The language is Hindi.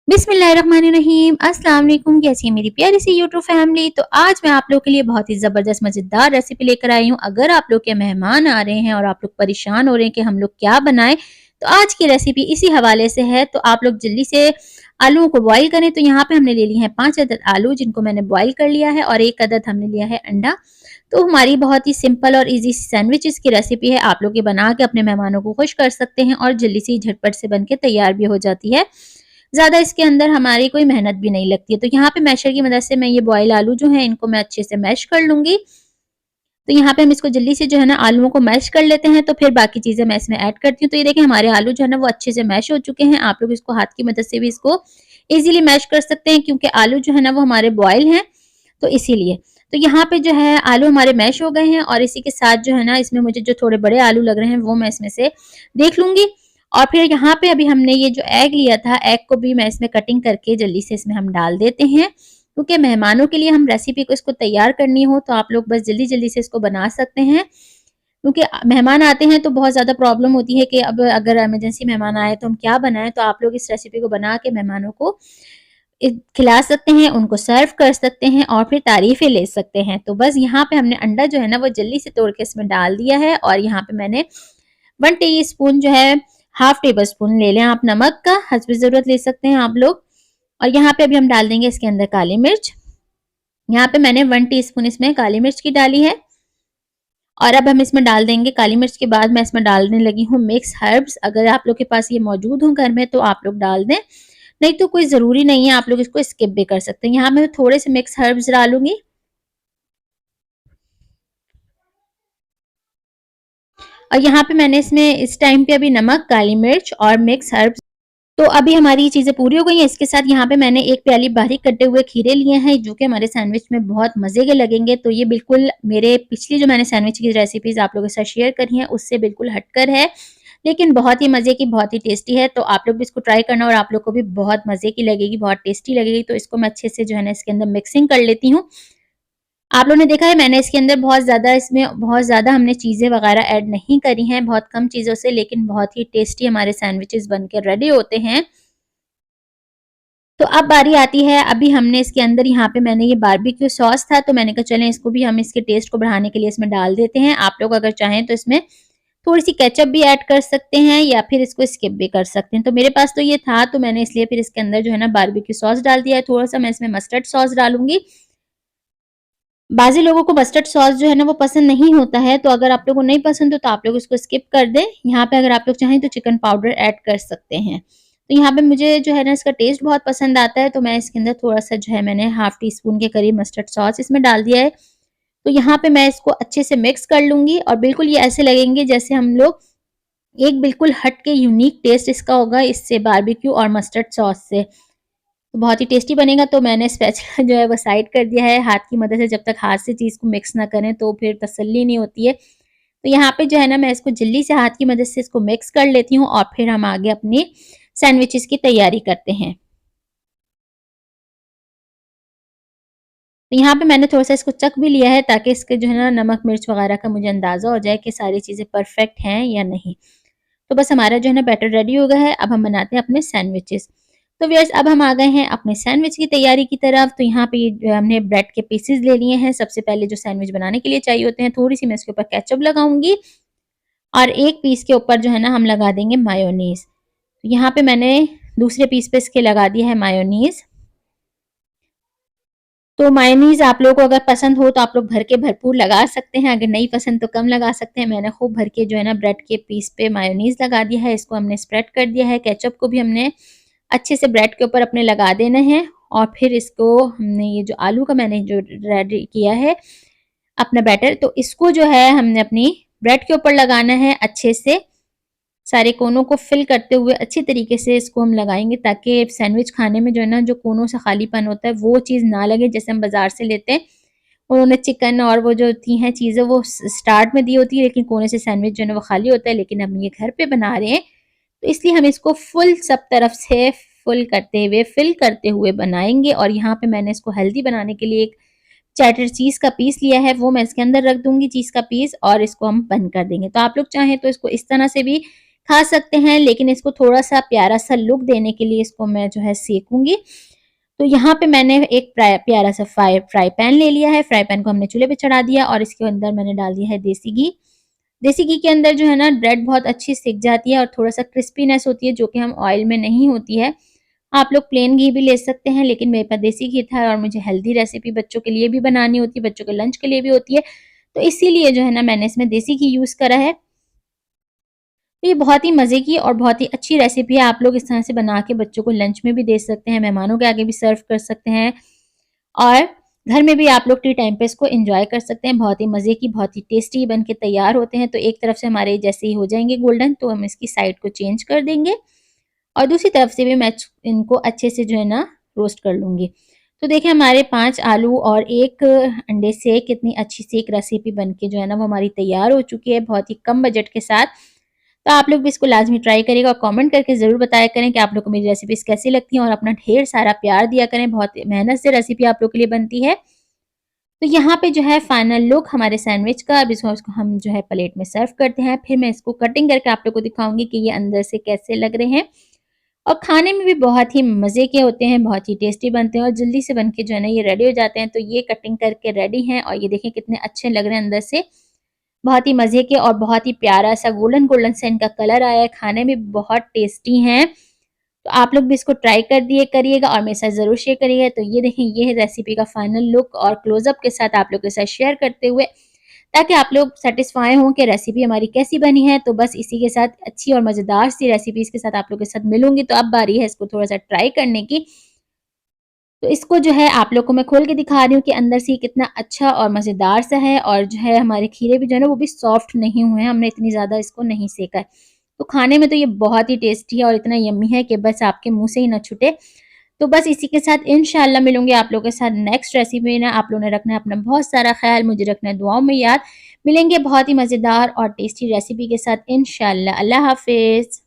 बिस्मिल्लाहिर्रहमानिर्रहीम। अस्सलाम वालेकुम। कैसी है मेरी प्यारी सी यूट्यूब फैमिली। तो आज मैं आप लोगों के लिए बहुत ही ज़बरदस्त मज़ेदार रेसिपी लेकर आई हूँ। अगर आप लोग के मेहमान आ रहे हैं और आप लोग परेशान हो रहे हैं कि हम लोग क्या बनाएं, तो आज की रेसिपी इसी हवाले से है। तो आप लोग जल्दी से आलूओं को बॉईल करें। तो यहाँ पे हमने ले लिए हैं 5 अदद आलू, जिनको मैंने बॉईल कर लिया है, और 1 अदद हमने लिया है अंडा। तो हमारी बहुत ही सिंपल और इजी सैंडविचेस की रेसिपी है। आप लोग ये बना के अपने मेहमानों को खुश कर सकते हैं और जल्दी से झटपट से बन के तैयार भी हो जाती है। ज़्यादा इसके अंदर हमारी कोई मेहनत भी नहीं लगती है। तो यहाँ पे मैशर की मदद से मैं ये बॉयल आलू जो हैं इनको मैं अच्छे से मैश कर लूँगी। तो यहाँ पे हम इसको जल्दी से जो है ना आलूओं को मैश कर लेते हैं, तो फिर बाकी चीज़ें मैं इसमें ऐड करती हूँ। तो ये देखिए हमारे आलू जो है ना वो अच्छे से मैश हो चुके हैं। आप लोग इसको हाथ की मदद से भी इसको ईज़िली मैश कर सकते हैं, क्योंकि आलू जो है ना वो हमारे बॉयल हैं, तो इसीलिए। तो यहाँ पे जो है आलू हमारे मैश हो गए हैं, और इसी के साथ जो है ना इसमें मुझे जो थोड़े बड़े आलू लग रहे हैं वो मैं इसमें से देख लूँगी। और फिर यहाँ पे अभी हमने ये जो एग लिया था, एग को भी मैं इसमें कटिंग करके जल्दी से इसमें हम डाल देते हैं, क्योंकि मेहमानों के लिए हम रेसिपी को इसको तैयार करनी हो तो आप लोग बस जल्दी-जल्दी से इसको बना सकते हैं। क्योंकि मेहमान आते हैं तो बहुत ज़्यादा प्रॉब्लम होती है कि अब अगर इमरजेंसी मेहमान आए तो हम क्या बनाएँ? तो आप लोग इस रेसिपी को बना के मेहमानों को खिला सकते हैं, उनको सर्व कर सकते हैं और फिर तारीफ़ें ले सकते हैं। तो बस यहाँ पे हमने अंडा जो है ना वो जल्दी से तोड़ के इसमें डाल दिया है, और यहाँ पे मैंने 1 टीस्पून जो है, हाफ टेबल स्पून ले लें आप नमक का, हस्ब ज़रूरत ले सकते हैं आप लोग। और यहाँ पे अभी हम डाल देंगे इसके अंदर काली मिर्च। यहाँ पे मैंने 1 टीस्पून इसमें काली मिर्च की डाली है। और अब हम इसमें डाल देंगे, काली मिर्च के बाद मैं इसमें डालने लगी हूँ मिक्स हर्ब्स। अगर आप लोग के पास ये मौजूद हो घर में तो आप लोग डाल दें, नहीं तो कोई ज़रूरी नहीं है, आप लोग इसको स्किप भी कर सकते हैं। यहाँ मैं थोड़े से मिक्स हर्ब्स डालूँगी। और यहाँ पे मैंने इसमें इस टाइम पे अभी नमक, काली मिर्च और मिक्स हर्ब्स, तो अभी हमारी ये चीज़ें पूरी हो गई हैं। इसके साथ यहाँ पे मैंने 1 प्याली बारीक कटे हुए खीरे लिए हैं, जो कि हमारे सैंडविच में बहुत मज़े के लगेंगे। तो ये बिल्कुल मेरे पिछली जो मैंने सैंडविच की रेसिपीज़ आप लोगों के साथ शेयर करी हैं, उससे बिल्कुल हटकर है, लेकिन बहुत ही मज़े की, बहुत ही टेस्टी है। तो आप लोग भी इसको ट्राई करना, और आप लोग को भी बहुत मज़े की लगेगी, बहुत टेस्टी लगेगी। तो इसको मैं अच्छे से जो है ना इसके अंदर मिक्सिंग कर लेती हूँ। आप लोगों ने देखा है मैंने इसके अंदर बहुत ज़्यादा हमने चीज़ें वग़ैरह ऐड नहीं करी हैं, बहुत कम चीज़ों से, लेकिन बहुत ही टेस्टी हमारे सैंडविचेज़ बन के रेडी होते हैं। तो अब बारी आती है, अभी हमने इसके अंदर, यहाँ पे मैंने ये बारबेक्यू सॉस था, तो मैंने कहा चलें इसको भी हम इसके टेस्ट को बढ़ाने के लिए इसमें डाल देते हैं। आप लोग अगर चाहें तो इसमें थोड़ी-सी केचअप भी ऐड कर सकते हैं, या फिर इसको स्किप भी कर सकते हैं। तो मेरे पास तो ये था, तो मैंने इसलिए फिर इसके अंदर जो है ना बारबेक्यू सॉस डाल दिया है। थोड़ा-सा मैं इसमें मस्टर्ड सॉस डालूँगी। बाज़ी लोगों को मस्टर्ड सॉस जो है ना वो पसंद नहीं होता है, तो अगर आप लोगों को नहीं पसंद हो तो आप लोग इसको स्किप कर दें। यहाँ पे अगर आप लोग चाहें तो चिकन पाउडर ऐड कर सकते हैं। तो यहाँ पे मुझे जो है ना इसका टेस्ट बहुत पसंद आता है, तो मैं इसके अंदर थोड़ा-सा जो है मैंने हाफ टी स्पून के करीब मस्टर्ड सॉस इसमें डाल दिया है। तो यहाँ पे मैं इसको अच्छे से मिक्स कर लूँगी, और बिल्कुल ये ऐसे लगेंगे जैसे हम लोग एक बिल्कुल हट के यूनिक टेस्ट इसका होगा इससे, बारबेक्यू और मस्टर्ड सॉस से। तो बहुत ही टेस्टी बनेगा। तो मैंने स्पैचुला जो है वो साइड कर दिया है, हाथ की मदद से जब तक हाथ से चीज़ को मिक्स ना करें तो फिर तसल्ली नहीं होती है। तो यहाँ पे जो है ना मैं इसको जल्दी से हाथ की मदद से इसको मिक्स कर लेती हूँ, और फिर हम आगे अपनी सैंडविचेज़ की तैयारी करते हैं। तो यहाँ पे मैंने थोड़ा-सा इसको चख भी लिया है, ताकि इसके जो है ना नमक, मिर्च वगैरह का मुझे अंदाज़ा हो जाए कि सारी चीज़ें परफेक्ट हैं या नहीं। तो बस हमारा जो है ना बैटर रेडी हो गया है, अब हम बनाते हैं अपने सैंडविचेज़। तो व्यूअर्स, अब हम आ गए हैं अपने सैंडविच की तैयारी की तरफ। तो यहाँ पे ये जो हमने ब्रेड के पीसेज़ ले लिए हैं। सबसे पहले जो सैंडविच बनाने के लिए चाहिए होते हैं, थोड़ी-सी मैं इसके ऊपर केचअप लगाऊँगी, और एक पीस के ऊपर जो है ना हम लगा देंगे मायोनीज़। यहाँ पे मैंने दूसरे पीस पे इसके लगा दिया है मायोनीज़। तो मायोनीज़ आप लोगों को अगर पसंद हो तो आप लोग भर के भरपूर लगा सकते हैं, अगर नहीं पसंद तो कम लगा सकते हैं। मैंने खूब भर के जो है ना ब्रेड के पीस पे मायोनीज़ लगा दिया है, इसको हमने स्प्रेड कर दिया है। केचअप को भी हमने अच्छे से ब्रेड के ऊपर अपने लगा देना है, और फिर इसको हमने ये जो आलू का मैंने जो रेडी किया है अपना बैटर, तो इसको जो है हमने अपनी ब्रेड के ऊपर लगाना है अच्छे से। सारे कोनों को फिल करते हुए अच्छी तरीके से इसको हम लगाएँगे, ताकि सैंडविच खाने में जो है ना जो कोनों से खालीपन होता है वो चीज़ ना लगे, जैसे हम बाज़ार से लेते हैं। उन्होंने चिकन और वो जो होती हैं चीज़ें वो स्टार्ट में दी होती है, लेकिन कोने से सैंडविच जो है ना वो खाली होता है। लेकिन हम ये घर पे बना रहे हैं, तो इसलिए हम इसको फुल सब तरफ से फुल करते हुए, फिल करते हुए बनाएँगे। और यहाँ पे मैंने इसको हेल्दी बनाने के लिए एक चेडर चीज़ का पीस लिया है, वो मैं इसके अंदर रख दूँगी, चीज़ का पीस, और इसको हम बंद कर देंगे। तो आप लोग चाहें तो इसको इस तरह से भी खा सकते हैं, लेकिन इसको थोड़ा-सा प्यारा-सा लुक देने के लिए इसको मैं जो है सेकूँगी। तो यहाँ पे मैंने एक प्यारा-सा फ्राई पैन ले लिया है। फ्राई पैन को हमने चूल्हे पे चढ़ा दिया और इसके अंदर मैंने डाल दिया है देसी घी। देसी घी के अंदर जो है ना ब्रेड बहुत अच्छी सिक जाती है और थोड़ा-सा क्रिस्पीनेस होती है, जो कि हम ऑयल में नहीं होती है। आप लोग प्लेन घी भी ले सकते हैं, लेकिन मेरे पास देसी घी था और मुझे हेल्दी रेसिपी बच्चों के लिए भी बनानी होती है, बच्चों के लंच के लिए भी होती है। तो इसीलिए जो है ना मैंने इसमें देसी घी यूज़ करा है। तो ये बहुत ही मज़े की और बहुत ही अच्छी रेसिपी है। आप लोग इस तरह से बना के बच्चों को लंच में भी दे सकते हैं, मेहमानों के आगे भी सर्व कर सकते हैं और घर में भी आप लोग टी टाइम पे इसको एन्जॉय कर सकते हैं। बहुत ही मज़े की, बहुत ही टेस्टी बन के तैयार होते हैं। तो एक तरफ से हमारे जैसे ही हो जाएँगे गोल्डन, तो हम इसकी साइड को चेंज कर देंगे और दूसरी तरफ से भी मैं इनको अच्छे से जो है ना रोस्ट कर लूँगी। तो देखिए हमारे 5 आलू और 1 अंडे से कितनी अच्छी सी एक रेसिपी बन के जो है ना वो हमारी तैयार हो चुकी है, बहुत ही कम बजट के साथ। तो आप लोग भी इसको लाज़मी ट्राई करिएगा और कमेंट करके ज़रूर बताया करें कि आप लोग को मेरी रेसिपीज़ कैसी लगती हैं और अपना ढेर सारा प्यार दिया करें। बहुत मेहनत से रेसिपी आप लोग के लिए बनती है। तो यहाँ पे जो है फाइनल लुक हमारे सैंडविच का, अब इसको हम जो है प्लेट में सर्व करते हैं। फिर मैं इसको कटिंग करके आप लोग को दिखाऊँगी कि ये अंदर से कैसे लग रहे हैं और खाने में भी बहुत ही मज़े के होते हैं, बहुत ही टेस्टी बनते हैं और जल्दी से बन के जो है ना ये रेडी हो जाते हैं। तो ये कटिंग करके रेडी हैं और ये देखिए कितने अच्छे लग रहे हैं अंदर से। बहुत ही मज़े के और बहुत ही प्यारा-सा गोल्डन-गोल्डन सा इनका कलर आया है, खाने में बहुत टेस्टी हैं। तो आप लोग भी इसको ट्राई करिएगा और मेरे साथ ज़रूर शेयर करिएगा। तो ये देखें, ये है रेसिपी का फाइनल लुक और क्लोज़अप के साथ आप लोग के साथ शेयर करते हुए, ताकि आप लोग सैटिस्फाई हों कि रेसिपी हमारी कैसी बनी है। तो बस इसी के साथ अच्छी और मज़ेदार सी रेसिपीज़ के साथ आप लोग के साथ मिलूँगी। तो अब बारी है इसको थोड़ा-सा ट्राई करने की। तो इसको जो है आप लोग को मैं खोल के दिखा रही हूँ कि अंदर से ये कितना अच्छा और मज़ेदार सा है और जो है हमारे खीरे भी जो है ना वो भी सॉफ्ट नहीं हुए हैं, हमने इतनी ज़्यादा इसको नहीं सेका है। तो खाने में तो ये बहुत ही टेस्टी है और इतना यम्मी है कि बस आपके मुँह से ही ना छूटे। तो बस इसी के साथ इंशाल्लाह मिलूँगी आप लोगों के साथ नेक्स्ट रेसिपी में। आप लोगों ने रखना है अपना बहुत सारा ख़्याल, मुझे रखना है दुआओं में याद। मिलेंगे बहुत ही मज़ेदार और टेस्टी रेसिपी के साथ इंशाल्लाह। अल्लाह हाफ़िज़।